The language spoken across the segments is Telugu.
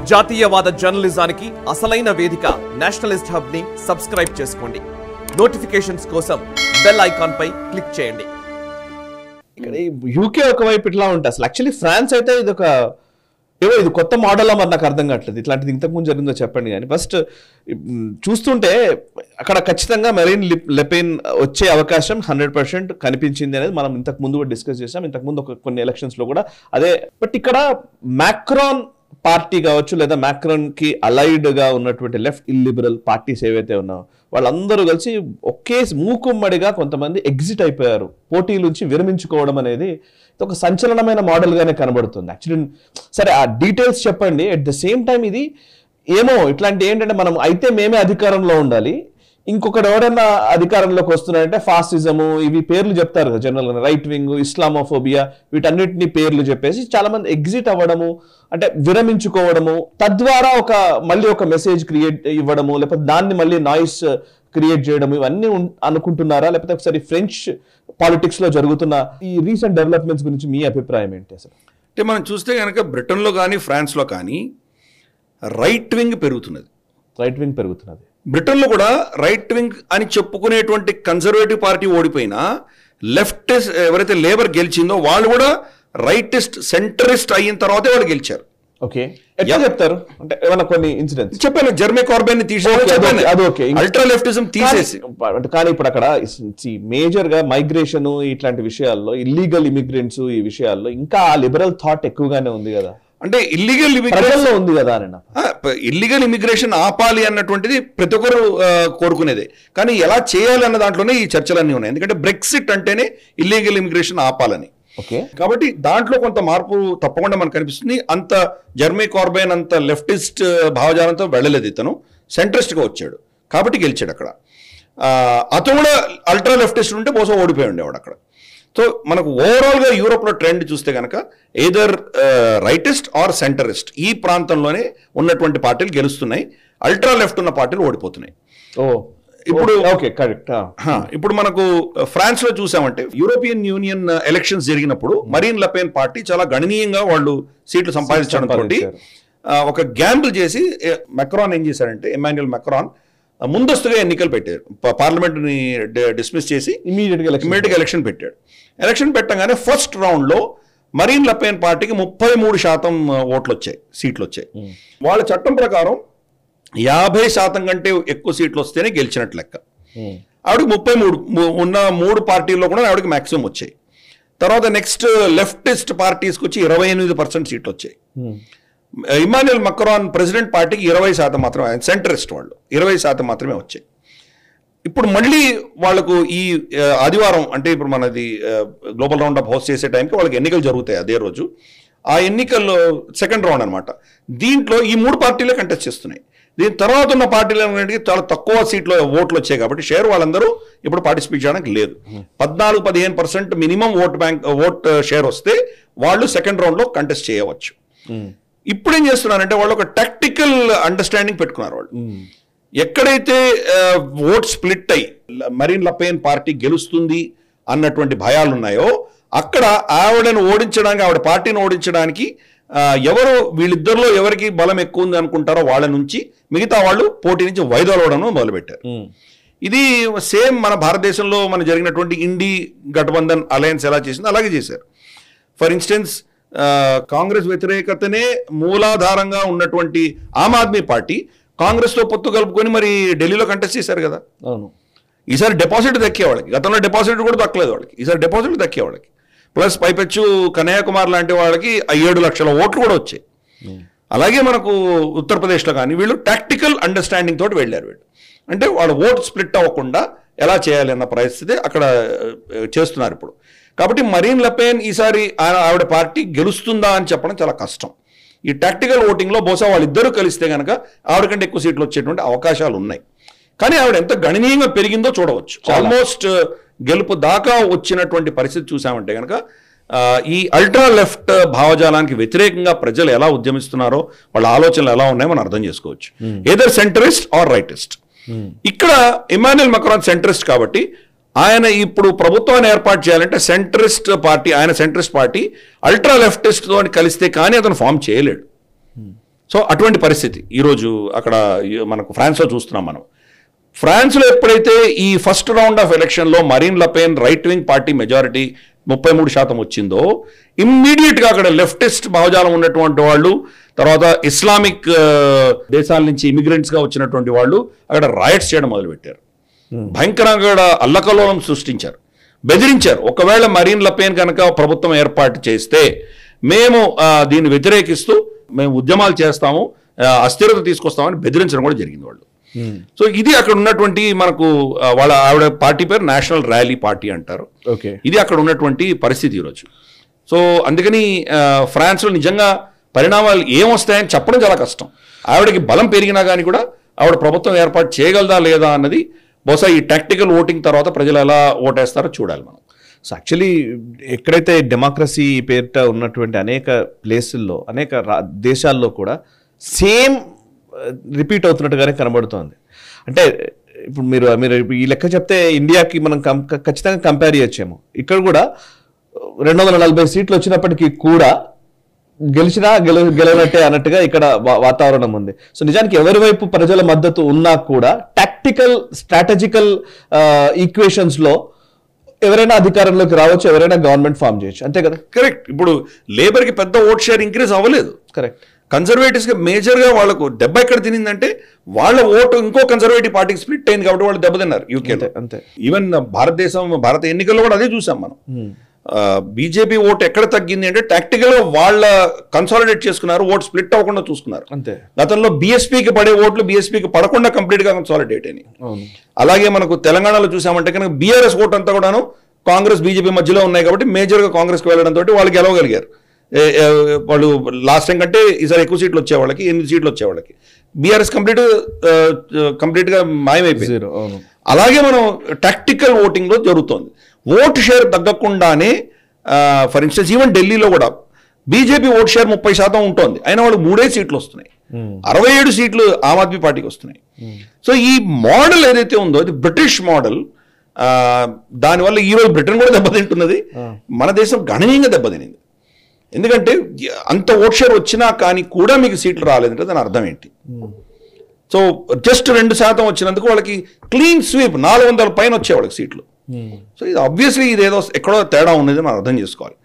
జాతీయవాద జర్నలిజానికి అసలైన వేదిక నేషనలిస్ట్ హబ్ ని సబ్స్క్రైబ్ చేసుకోండి. నోటిఫికేషన్స్ కోసం బెల్ ఐకాన్ పై క్లిక్ చేయండి. ఇక్కడ యూకే ఒకవైపు ఇట్లా ఉంటుంది. అసలు యాక్చువల్లీ ఫ్రాన్స్ అయితే ఇది కొత్త మోడల్ మరి నాకు అర్థం కావట్లేదు. ఇట్లాంటిది ఇంతకుముందు జరిగిందో చెప్పండి. కానీ ఫస్ట్ చూస్తుంటే అక్కడ ఖచ్చితంగా మెరీన్ లెపెన్ వచ్చే అవకాశం 100% కనిపించింది అనేది మనం ఇంతకు ముందు కూడా డిస్కస్ చేసాం. ఇంతకుముందు కొన్ని ఎలక్షన్స్ లో కూడా అదే. బట్ ఇక్కడ మ్యాక్రాన్ పార్టీ కావచ్చు లేదా మ్యాక్రాన్ కి అలైడ్ గా ఉన్నటువంటి లెఫ్ట్ ఇల్లిబరల్ పార్టీస్ ఏవైతే ఉన్నాయో వాళ్ళందరూ కలిసి ఒకే మూకుమ్మడిగా కొంతమంది ఎగ్జిట్ అయిపోయారు. పోటీ నుంచి విరమించుకోవడం అనేది ఒక సంచలనమైన మోడల్ గానే కనబడుతుంది. యాక్చువల్లీ సరే ఆ డీటెయిల్స్ చెప్పండి. అట్ ద సేమ్ టైం ఇది ఏమో ఇట్లాంటి ఏంటంటే మనం అయితే మేమే అధికారంలో ఉండాలి, ఇంకొకటి ఎవరైనా అధికారంలోకి వస్తున్నారంటే ఫాసిజము ఇవి పేర్లు చెప్తారు కదా జనరల్గా, రైట్ వింగ్, ఇస్లామోఫోబియా, వీటన్నిటిని పేర్లు చెప్పేసి చాలా మంది ఎగ్జిట్ అవ్వడము, అంటే విరమించుకోవడము, తద్వారా మళ్ళీ ఒక మెసేజ్ క్రియేట్ ఇవ్వడము, లేకపోతే దాన్ని మళ్ళీ నాయిస్ క్రియేట్ చేయడం, ఇవన్నీ అనుకుంటున్నారా? లేకపోతే ఒకసారి ఫ్రెంచ్ పాలిటిక్స్ లో జరుగుతున్న ఈ రీసెంట్ డెవలప్మెంట్స్ గురించి మీ అభిప్రాయం ఏంటి అసలు? అంటే మనం చూస్తే కనుక బ్రిటన్లో కానీ ఫ్రాన్స్లో కానీ రైట్ వింగ్ పెరుగుతున్నది. బ్రిటన్లో కూడా రైట్ వింగ్ అని చెప్పుకునేటువంటి కన్జర్వేటివ్ పార్టీ ఓడిపోయినా లెఫ్టిస్ట్ ఎవరైతే లేబర్ గెలిచిందో వాళ్ళు కూడా రైటిస్ట్ సెంటరిస్ట్ అయిన తర్వాతే వాళ్ళు గెలిచారు. ఓకే, ఎట్లా చెప్తారు అంటే ఏమైనా కొన్ని ఇన్సిడెంట్స్ చెప్పాను. జెర్మీ కార్బైన్ అల్ట్రా లెఫ్టిజం తీసేసి, కానీ ఇప్పుడు అక్కడ మేజర్ గా మైగ్రేషన్ ఇట్లాంటి విషయాల్లో, ఇల్లీగల్ ఇమిగ్రెంట్స్ ఈ విషయాల్లో ఇంకా లిబరల్ థాట్ ఎక్కువగానే ఉంది కదా. అంటే ఇల్లీగల్ ఇమిగ్రేషన్ ఉంది కదా, ఇల్లీగల్ ఇమిగ్రేషన్ ఆపాలి అన్నటువంటిది ప్రతి ఒక్కరు కోరుకునేదే. కానీ ఎలా చేయాలి అన్న దాంట్లోనే ఈ చర్చలన్నీ ఉన్నాయి. ఎందుకంటే బ్రెక్సిట్ అంటేనే ఇల్లీగల్ ఇమిగ్రేషన్ ఆపాలని. కాబట్టి దాంట్లో కొంత మార్పు తప్పకుండా మనకు కనిపిస్తుంది. అంత జెర్మీ కార్బైన్ అంత లెఫ్టిస్ట్ భావజాలంతో వెళ్ళలేదు, ఇతను సెంట్రిస్ట్గా వచ్చాడు కాబట్టి గెలిచాడు అక్కడ. అతను కూడా అల్ట్రా లెఫ్టిస్ట్ ఉంటే బహుశా ఓడిపోయి ఉండేవాడు అక్కడ. సో మనకు ఓవరాల్గా యూరోప్లో ట్రెండ్ చూస్తే కనుక ఎయిదర్ రైటిస్ట్ ఆర్ సెంటరిస్ట్ ఈ ప్రాంతంలోనే ఉన్నటువంటి పార్టీలు గెలుస్తున్నాయి, అల్ట్రా లెఫ్ట్ ఉన్న పార్టీలు ఓడిపోతున్నాయి. ఇప్పుడు ఇప్పుడు మనకు ఫ్రాన్స్ లో చూసామంటే యూరోపియన్ యూనియన్ ఎలక్షన్స్ జరిగినప్పుడు మరీన్ లెపెన్ పార్టీ చాలా గణనీయంగా వాళ్ళు సీట్లు సంపాదించడంతో ఒక గ్యాంబుల్ చేసి మెక్రాన్ ఏం చేశారంటే, ఎమాన్యుయల్ మెక్రాన్ ముందస్తుగా ఎన్నికలు పెట్టారు. పార్లమెంట్ని డిస్మిస్ చేసి ఇమీడియట్గా ఎలక్షన్ పెట్టాడు. ఎలక్షన్ పెట్టగానే ఫస్ట్ రౌండ్లో మరీన్ లెపెన్ పార్టీకి 33% సీట్లు వచ్చాయి. వాళ్ళ చట్టం ప్రకారం 50% కంటే ఎక్కువ సీట్లు వస్తేనే గెలిచినట్లు లెక్క. ఆవిడకి 33 ఉన్న 3 పార్టీల్లో కూడా ఆవిడకి మ్యాక్సిమం వచ్చాయి. తర్వాత నెక్స్ట్ లెఫ్టిస్ట్ పార్టీస్కి వచ్చి 28% సీట్లు వచ్చాయి. ఇమాన్యుయల్ మక్రాన్ ప్రెసిడెంట్ పార్టీకి 20% మాత్రమే, సెంటరిస్ట్ వాళ్ళు 20% మాత్రమే వచ్చాయి. ఇప్పుడు మళ్ళీ వాళ్ళకు ఈ ఆదివారం అంటే ఇప్పుడు మనది గ్లోబల్ రౌండ్ అప్ హోస్ట్ చేసే టైంకి వాళ్ళకి ఎన్నికలు జరుగుతాయి అదే రోజు. ఆ ఎన్నికల్లో సెకండ్ రౌండ్ అనమాట. దీంట్లో ఈ 3 పార్టీలే కంటెస్ట్ చేస్తున్నాయి. దీని తర్వాత ఉన్న పార్టీలు అనేటివి చాలా తక్కువ సీట్లో ఓట్లు వచ్చాయి కాబట్టి షేర్ వాళ్ళందరూ ఇప్పుడు పార్టిసిపేట్ చేయడానికి లేదు. 14-15% మినిమం ఓట్ షేర్ వస్తే వాళ్ళు సెకండ్ రౌండ్లో కంటెస్ట్ చేయవచ్చు. ఇప్పుడు ఏం చేస్తున్నారంటే వాళ్ళు ఒక టాక్టికల్ అండర్స్టాండింగ్ పెట్టుకున్నారు. వాళ్ళు ఎక్కడైతే ఓట్ స్ప్లిట్ అయ్యి మరీన్ లెపెన్ పార్టీ గెలుస్తుంది అన్నటువంటి భయాలు ఉన్నాయో అక్కడ ఆవిడను ఓడించడానికి, ఆవిడ పార్టీని ఓడించడానికి ఎవరు వీళ్ళిద్దరిలో ఎవరికి బలం ఎక్కువ ఉంది అనుకుంటారో వాళ్ళ నుంచి మిగతా వాళ్ళు పోటీ నుంచి వైదొలవడం మొదలుపెట్టారు. ఇది సేమ్ మన భారతదేశంలో మన జరిగినటువంటి ఇండి గఠబంధన్ అలయన్స్ ఎలా చేసిందో అలాగే చేశారు. ఫర్ ఇన్స్టెన్స్ కాంగ్రెస్ వ్యతిరేకతనే మూలాధారంగా ఉన్నటువంటి ఆమ్ ఆద్మీ పార్టీ కాంగ్రెస్తో పొత్తు కలుపుకొని మరి ఢిల్లీలో కంటెస్ట్ చేశారు కదా. ఈసారి డిపాజిట్ దక్కే వాళ్ళకి, గతంలో డిపాజిట్ కూడా దక్కలేదు వాళ్ళకి, ఈసారి డిపాజిట్ దక్కే వాళ్ళకి. ప్లస్ పైపెచ్చు కన్యాకుమారి లాంటి వాళ్ళకి 7 లక్షల ఓట్లు కూడా వచ్చాయి. అలాగే మనకు ఉత్తరప్రదేశ్లో కానీ వీళ్ళు టాక్టికల్ అండర్స్టాండింగ్ తోటి వెళ్ళారు. వీళ్ళు అంటే వాళ్ళ ఓట్ స్ప్లిట్ అవ్వకుండా ఎలా చేయాలి అన్న పరిస్థితి అక్కడ చేస్తున్నారు ఇప్పుడు. కాబట్టి మరీన్ లెపెన్ ఈసారి ఆవిడ పార్టీ గెలుస్తుందా అని చెప్పడం చాలా కష్టం. ఈ టాక్టికల్ ఓటింగ్లో బహుశా వాళ్ళిద్దరూ కలిస్తే కనుక ఆవిడకంటే ఎక్కువ సీట్లు వచ్చేటువంటి అవకాశాలు ఉన్నాయి. కానీ ఆవిడ ఎంత గణనీయంగా పెరిగిందో చూడవచ్చు. ఆల్మోస్ట్ గెలుపు దాకా వచ్చినటువంటి పరిస్థితి చూసామంటే కనుక ఈ అల్ట్రా లెఫ్ట్ భావజాలానికి వ్యతిరేకంగా ప్రజలు ఎలా ఉద్యమిస్తున్నారో వాళ్ళ ఆలోచనలు ఎలా ఉన్నాయో మనం అర్థం చేసుకోవచ్చు. Either centrist or rightist. ఇక్కడ ఇమాన్యుయల్ మక్రాన్ సెంటరిస్ట్ కాబట్టి ఆయన ఇప్పుడు ప్రభుత్వాన్ని ఏర్పాటు చేయాలంటే సెంట్రిస్ట్ పార్టీ, ఆయన సెంట్రిస్ట్ పార్టీ అల్ట్రా లెఫ్టిస్ట్ తో కలిస్తే కానీ అతను ఫామ్ చేయలేడు. సో అటువంటి పరిస్థితి ఈరోజు అక్కడ మనకు ఫ్రాన్స్లో చూస్తున్నాం మనం. ఫ్రాన్స్లో ఎప్పుడైతే ఈ ఫస్ట్ రౌండ్ ఆఫ్ ఎలక్షన్లో Marine Le Pen right wing party majority 33% వచ్చిందో, ఇమ్మీడియట్గా అక్కడ లెఫ్టిస్ట్ భావజాలం ఉన్నటువంటి వాళ్ళు, తర్వాత ఇస్లామిక్ దేశాల నుంచి ఇమిగ్రెంట్స్గా వచ్చినటువంటి వాళ్ళు అక్కడ రాయట్స్ చేయడం మొదలుపెట్టారు. భయంకరంగా అల్లకల్లోలం సృష్టించారు, బెదిరించారు. ఒకవేళ మరీన్ లపెన్ కనుక ప్రభుత్వం ఏర్పాటు చేస్తే మేము దీన్ని వ్యతిరేకిస్తూ మేము ఉద్యమాలు చేస్తాము, అస్థిరత తీసుకొస్తామని బెదిరించడం కూడా జరిగింది వాళ్ళు. సో ఇది అక్కడ ఉన్నటువంటి మనకు ఆవిడ పార్టీ పేరు నేషనల్ ర్యాలీ పార్టీ అంటారు. ఇది అక్కడ ఉన్నటువంటి పరిస్థితి ఈరోజు. సో అందుకని ఫ్రాన్స్లో నిజంగా పరిణామాలు ఏమొస్తాయని చెప్పడం చాలా కష్టం. ఆవిడకి బలం పెరిగినా కానీ కూడా ఆవిడ ప్రభుత్వం ఏర్పాటు చేయగలదా లేదా అన్నది బహుశా ఈ టాక్టికల్ ఓటింగ్ తర్వాత ప్రజలు ఎలా ఓటేస్తారో చూడాలి మనం. సో యాక్చువల్లీ ఎక్కడైతే డెమోక్రసీ పేరిట ఉన్నటువంటి అనేక ప్లేసుల్లో, అనేక దేశాల్లో కూడా సేమ్ రిపీట్ అవుతున్నట్టుగానే కనబడుతోంది. అంటే ఇప్పుడు మీరు ఈ లెక్క చెప్తే ఇండియాకి మనం ఖచ్చితంగా కంపేర్ చేయొచ్చేమో. ఇక్కడ కూడా 240 సీట్లు వచ్చినప్పటికీ కూడా గెలిచినా గెలవనట్టే అన్నట్టుగా ఇక్కడ వాతావరణం ఉంది. సో నిజానికి ఎవరి వైపు ప్రజల మద్దతు ఉన్నా కూడా టాక్టికల్ స్ట్రాటజికల్ ఈక్వేషన్స్ లో ఎవరైనా అధికారంలోకి రావచ్చు, ఎవరైనా గవర్నమెంట్ ఫామ్ చేయొచ్చు, అంతే కదా? కరెక్ట్. ఇప్పుడు లేబర్కి పెద్ద ఓట్ షేర్ ఇంక్రీజ్ అవ్వలేదు. కరెక్ట్. కన్సర్వేటివ్స్గా మేజర్గా వాళ్ళకు దెబ్బ ఎక్కడ తినిందంటే వాళ్ళ ఓటు ఇంకో కన్సర్వేటివ్ పార్టీకి స్ప్లిట్ అయింది కాబట్టి వాళ్ళు దెబ్బతిన్నారు యూకేలో. అంతే. ఈవెన్ భారత ఎన్నికల్లో కూడా అదే చూసాం మనం. బీజేపీ ఓటు ఎక్కడ తగ్గింది అంటే టాక్టికల్గా వాళ్ళ కన్సాలిడేట్ చేసుకున్నారు, ఓటు స్ప్లిట్ అవ్వకుండా చూసుకున్నారు. అంతే. గతంలో బీఎస్పీకి పడే ఓట్లు బీఎస్పీకి పడకుండా కంప్లీట్గా కన్సాలిడేట్ అయినాయి. అలాగే మనకు తెలంగాణలో చూసామంటే కనుక బీఆర్ఎస్ ఓటు అంతా కూడాను కాంగ్రెస్ బీజేపీ మధ్యలో ఉన్నాయి కాబట్టి మేజర్గా కాంగ్రెస్కి వెళ్ళడంతో వాళ్ళు గెలవగలిగారు. వాళ్ళు లాస్ట్ టైం కంటే ఈసారి ఎక్కువ సీట్లు వచ్చేవాళ్ళకి, 8 సీట్లు వచ్చేవాళ్ళకి. బీఆర్ఎస్ కంప్లీట్గా మాయమైపోయింది. అలాగే మనం టాక్టికల్ ఓటింగ్లో జరుగుతోంది. ఓటు షేర్ తగ్గకుండానే ఫర్ ఇన్స్టెన్స్ ఈవెన్ ఢిల్లీలో కూడా బీజేపీ ఓటు షేర్ 30% ఉంటుంది, అయినా వాళ్ళు 3 సీట్లు వస్తున్నాయి. 67 సీట్లు ఆమ్ ఆద్మీ పార్టీకి వస్తున్నాయి. సో ఈ మోడల్ ఏదైతే ఉందో ఇది బ్రిటిష్ మోడల్. దానివల్ల ఈరోజు బ్రిటన్ కూడా దెబ్బతింటున్నది, మన దేశం గణనీయంగా దెబ్బతినింది. ఎందుకంటే అంత ఓట్ షేర్ వచ్చినా కానీ కూడా మీకు సీట్లు రాలేదంటే దాని అర్థం ఏంటి? సో జస్ట్ 2% వచ్చినందుకు వాళ్ళకి క్లీన్ స్వీప్ 400 పైన వచ్చే వాళ్ళకి సీట్లు. సో ఇది ఆబ్వియస్లీ ఇదేదో ఎక్కడో తేడా ఉన్నది మనం అర్థం చేసుకోవాలి.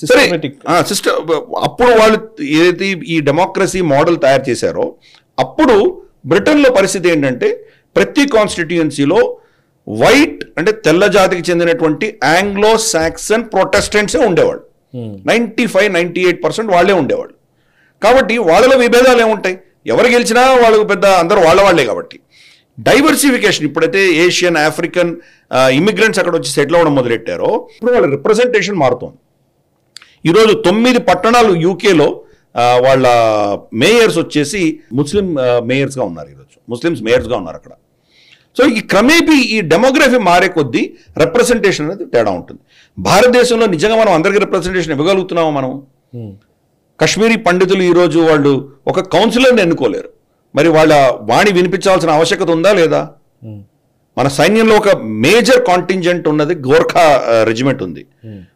సరే, సిస్టమ్ అప్పుడు వాళ్ళు ఏదైతే ఈ డెమోక్రసీ మోడల్ తయారు చేశారో అప్పుడు బ్రిటన్లో పరిస్థితి ఏంటంటే ప్రతి కాన్స్టిట్యుయెన్సీలో వైట్ అంటే తెల్ల జాతికి చెందినటువంటి ఆంగ్లో సాక్సన్ ప్రొటెస్టెంట్సే ఉండేవాళ్ళు. 95-98% వాళ్ళే ఉండేవాళ్ళు. కాబట్టి వాళ్ళలో విభేదాలు ఏముంటాయి? ఎవరు గెలిచినా వాళ్ళు పెద్ద అందరూ వాళ్ళే కాబట్టి డైవర్సిఫికేషన్ ఇప్పుడైతే ఏషియన్, ఆఫ్రికన్ ఇమిగ్రెంట్స్ అక్కడ వచ్చి సెటిల్ అవ్వడం మొదలెట్టారో ఇప్పుడు వాళ్ళ రిప్రజెంటేషన్ మారుతోంది. ఈరోజు 9 పట్టణాలు యూకేలో వాళ్ళ మేయర్స్ వచ్చేసి ముస్లిం మేయర్స్గా ఉన్నారు. ఈరోజు ముస్లిమ్స్ మేయర్స్గా ఉన్నారు అక్కడ. సో ఈ క్రమేపీ ఈ డెమోగ్రఫీ మారే కొద్దీ రిప్రజెంటేషన్ అనేది తేడా ఉంటుంది. భారతదేశంలో నిజంగా మనం అందరికీ రిప్రజెంటేషన్ ఇవ్వగలుగుతున్నామా? మనం కశ్మీరీ పండితులు ఈరోజు వాళ్ళు ఒక కౌన్సిలర్ని ఎన్నుకోలేరు. మరి వాళ్ళ వాణి వినిపించాల్సిన ఆవశ్యకత ఉందా లేదా? మన సైన్యంలో ఒక మేజర్ కాంటింజెంట్ ఉన్నది గోర్ఖా రెజిమెంట్ ఉంది.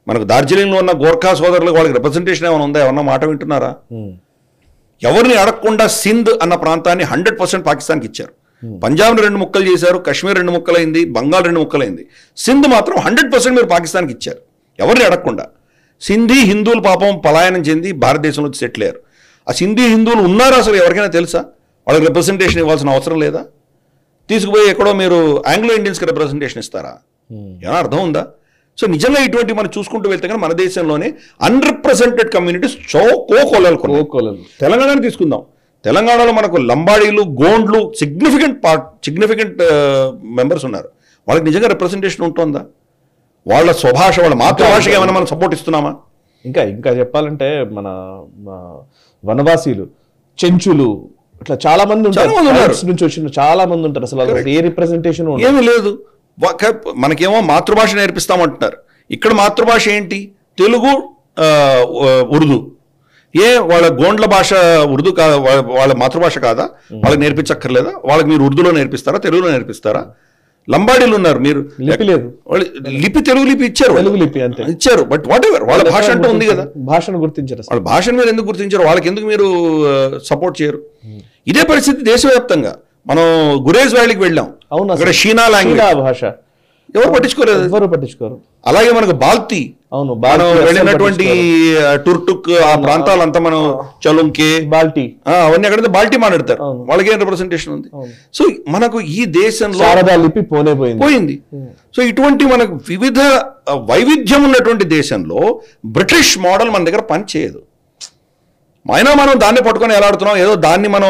మనకు డార్జిలింగ్లో ఉన్న గోర్ఖా సోదరులకు వాళ్ళకి రిప్రజెంటేషన్ ఏమైనా ఉందా? ఏమన్నా మాట వింటున్నారా? ఎవరిని అడగకుండా సింధ్ అన్న ప్రాంతాన్ని 100% పాకిస్తాన్కి ఇచ్చారు. పంజాబ్ని 2 ముక్కలు చేశారు, కశ్మీర్ 2 ముక్కలైంది, బంగాల్ 2 ముక్కలైంది. సింధ్ మాత్రం 100% మీరు పాకిస్తాన్కి ఇచ్చారు ఎవరిని అడగకుండా. సింధీ హిందువులు పాపం పలాయనం చెంది భారతదేశంలో సెటిల్ అయ్యారు. ఆ సింధీ హిందువులు ఉన్నారా అసలు ఎవరికైనా తెలుసా? వాళ్ళకి రిప్రజెంటేషన్ ఇవ్వాల్సిన అవసరం లేదా? తీసుకుపోయి ఎక్కడో మీరు ఆంగ్లో ఇండియన్స్కి రిప్రజెంటేషన్ ఇస్తారా? ఏమైనా అర్థం ఉందా? సో నిజంగా ఇటువంటి మనం చూసుకుంటూ వెళ్తే కానీ మన దేశంలోనే అన్రిప్రజెంటెడ్ కమ్యూనిటీస్ కోకొల్లలు. తెలంగాణని తీసుకుందాం. తెలంగాణలో మనకు లంబాడీలు, గోండ్లు సిగ్నిఫికెంట్ మెంబర్స్ ఉన్నారు. వాళ్ళకి నిజంగా రిప్రజెంటేషన్ ఉంటుందా? వాళ్ళ స్వభాష, వాళ్ళ మాతృభాషగా ఏమైనా మనం సపోర్ట్ ఇస్తున్నామా? ఇంకా చెప్పాలంటే మన వనవాసీలు, చెంచులు, ఇట్లా చాలా మంది నుంచి వచ్చిన చాలా మంది ఉంటారు. అసలు ఏ రిప్రజెంటేషన్ ఏమీ లేదు. మనకేమో మాతృభాష నేర్పిస్తామంటున్నారు. ఇక్కడ మాతృభాష ఏంటి? తెలుగు, ఉర్దూ. వాళ్ళ గోండ్ల భాష ఉర్దూ కాదా? వాళ్ళ మాతృభాష కాదా? వాళ్ళకి నేర్పించక్కర్లేదా? వాళ్ళకి మీరు ఉర్దూలో నేర్పిస్తారా, తెలుగులో నేర్పిస్తారా? లంబాడీలు ఉన్నారు, మీరు లిపి లేదు, లిపి తెలుగు లిపి ఇచ్చారు, తెలుగు లిపి అంతే ఇచ్చారు. బట్ వాట్ ఎవర్, వాళ్ళ భాష అంటూ ఉంది కదా, భాషను గుర్తించారు. వాళ్ళ భాషను మీరు ఎందుకు గుర్తించారు? వాళ్ళకి ఎందుకు మీరు సపోర్ట్ చేయరు? ఇదే పరిస్థితి దేశవ్యాప్తంగా. మనం గురేజ్ వ్యాలీకి వెళ్ళాం, అక్కడ షీనా లాంగ్వేజ్ భాష ఎవరు పట్టించుకోలేదు, ఎవరు పట్టించుకోరు. అలాగే మనకు బాల్తీ, అవును, మనం వెళ్ళినటువంటి టుర్టుక్ ఆ ప్రాంతాలంతా మనం చలుంకే బాల్టీ అవన్నీ అక్కడ బాల్టీ మాట్లాడతారు, వాళ్ళకి ఏం రిప్రజెంటేషన్ ఉంది? సో మనకు ఈ దేశంలో లిపి పోయింది. సో ఇటువంటి మనకు వివిధ వైవిధ్యం ఉన్నటువంటి దేశంలో బ్రిటిష్ మోడల్ మన దగ్గర పనిచేయదు. అయినా మనం దాన్ని పట్టుకొని ఎలాడుతున్నాం, ఏదో దాన్ని మనం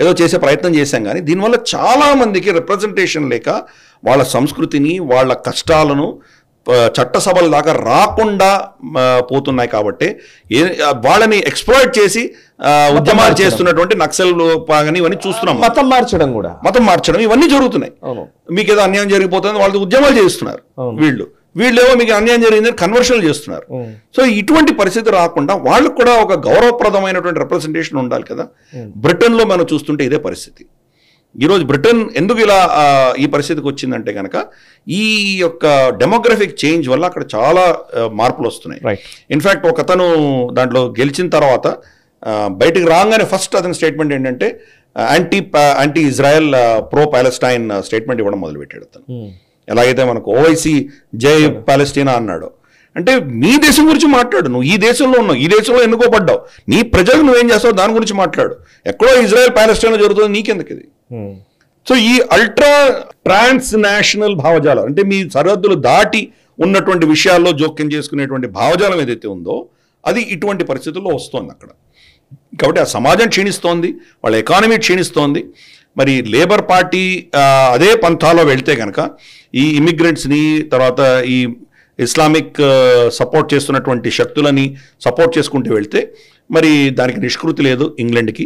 ఏదో చేసే ప్రయత్నం చేశాం. కానీ దీనివల్ల చాలా మందికి రిప్రజెంటేషన్ లేక వాళ్ళ సంస్కృతిని, వాళ్ళ కష్టాలను చట్టసభల దాకా రాకుండా పోతున్నాయి. కాబట్టి వాళ్ళని ఎక్స్ప్లాయిట్ చేసి ఉద్యమాలు చేస్తున్నటువంటి నక్సల్ కానీ ఇవన్నీ చూస్తున్నాం. మతం మార్చడం ఇవన్నీ జరుగుతున్నాయి. మీకు ఏదో అన్యాయం జరిగిపోతుంది, వాళ్ళు ఉద్యమాలు చేస్తున్నారు. వీళ్ళేమో మీకు అన్యాయం జరిగిందని కన్వర్షన్లు చేస్తున్నారు. సో ఇటువంటి పరిస్థితి రాకుండా వాళ్ళకు కూడా ఒక గౌరవప్రదమైనటువంటి రిప్రజెంటేషన్ ఉండాలి కదా. బ్రిటన్లో మనం చూస్తుంటే ఇదే పరిస్థితి. ఈరోజు బ్రిటన్ ఎందుకు ఇలా ఈ పరిస్థితికి వచ్చిందంటే కనుక ఈ యొక్క డెమోగ్రఫిక్ చేంజ్ వల్ల అక్కడ చాలా మార్పులు వస్తున్నాయి. ఇన్ఫ్యాక్ట్ ఒక అతను దాంట్లో గెలిచిన తర్వాత బయటికి రాగానే ఫస్ట్ అతని స్టేట్మెంట్ ఏంటంటే anti Israel pro Palestine statement ఇవ్వడం మొదలుపెట్టాడు అతను. ఎలాగైతే మనకు ఓవైసీ జై పాలెస్టీనా అన్నాడు. అంటే మీ దేశం గురించి మాట్లాడు, నువ్వు ఈ దేశంలో ఉన్నావు, ఈ దేశంలో ఎన్నుకోబడ్డావు, నీ ప్రజలకు నువ్వేం చేస్తావు దాని గురించి మాట్లాడు. ఎక్కడో ఇజ్రాయెల్ పాలెస్టైన్లో జరుగుతుంది, నీకెందుకు ఇది? సో ఈ అల్ట్రా ట్రాన్స్ నేషనల్ భావజాలం అంటే మీ సరిహద్దులు దాటి ఉన్నటువంటి విషయాల్లో జోక్యం చేసుకునేటువంటి భావజాలం ఏదైతే ఉందో అది ఇటువంటి పరిస్థితుల్లో వస్తోంది అక్కడ. కాబట్టి ఆ సమాజం క్షీణిస్తోంది, వాళ్ళ ఎకానమీ క్షీణిస్తోంది. మరి లేబర్ పార్టీ అదే పంథాలో వెళ్తే కనుక ఈ ఇమిగ్రెంట్స్ని, తర్వాత ఈ ఇస్లామిక్ సపోర్ట్ చేస్తున్నటువంటి శక్తులని సపోర్ట్ చేసుకుంటూ వెళ్తే మరి దానికి నిష్కృతి లేదు ఇంగ్లాండ్కి.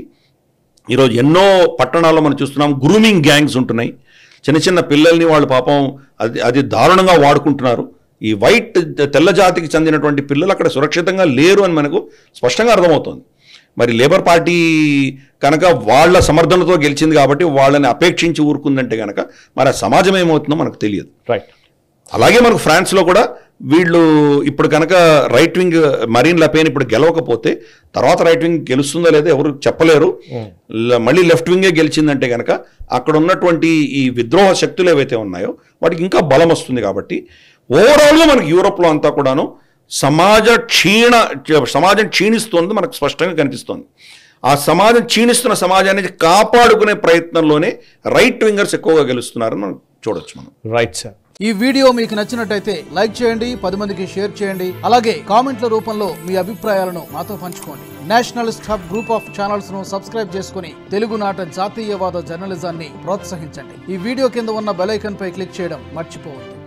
ఈరోజు ఎన్నో పట్టణాల్లో మనం చూస్తున్నాం గ్రూమింగ్ గ్యాంగ్స్ ఉంటున్నాయి. చిన్న చిన్న పిల్లల్ని వాళ్ళు పాపం అది దారుణంగా వాడుకుంటున్నారు. ఈ తెల్ల జాతికి చెందినటువంటి పిల్లలు అక్కడ సురక్షితంగా లేరు అని మనకు స్పష్టంగా అర్థమవుతుంది. మరి లేబర్ పార్టీ కనుక వాళ్ళ సమర్థనతో గెలిచింది కాబట్టి వాళ్ళని అపేక్షించి ఊరుకుందంటే కనుక మరి ఆ సమాజం ఏమవుతుందో మనకు తెలియదు. అలాగే మనకు ఫ్రాన్స్లో కూడా వీళ్ళు ఇప్పుడు కనుక రైట్ వింగ్ మరీన్ లపెన్ ఇప్పుడు గెలవకపోతే తర్వాత రైట్ వింగ్ గెలుస్తుందో లేదో ఎవరు చెప్పలేరు. మళ్ళీ లెఫ్ట్ వింగే గెలిచిందంటే కనుక అక్కడ ఉన్నటువంటి ఈ విద్రోహ శక్తులు ఏవైతే ఉన్నాయో వాటికి ఇంకా బలం వస్తుంది. కాబట్టి ఓవరాల్గా మనకి యూరోప్లో అంతా కూడాను సమాజం క్షీణిస్తోంది మనకు స్పష్టంగా కనిపిస్తోంది. ఆ సమాజం క్షీణిస్తున్న సమాజాన్ని కాపాడుకునే ప్రయత్నంలోనే రైట్ వింగర్స్ ఎక్కువగా గెలుస్తున్నారని మనం చూడొచ్చు. మనం రైట్ సార్. ఈ వీడియో మీకు నచ్చినట్టయితే లైక్ చేయండి, 10 మందికి షేర్ చేయండి. అలాగే కామెంట్ల రూపంలో మీ అభిప్రాయాలను మాతో పంచుకోండి. Nationalist hub group of channels ను సబ్స్క్రైబ్ చేసుకుని తెలుగునాట జాతీయవాద జర్నలిజాన్ని ప్రోత్సహించండి. ఈ వీడియో కింద ఉన్న బెల్ ఐకాన్ పై క్లిక్ చేయడం మర్చిపోవద్దు.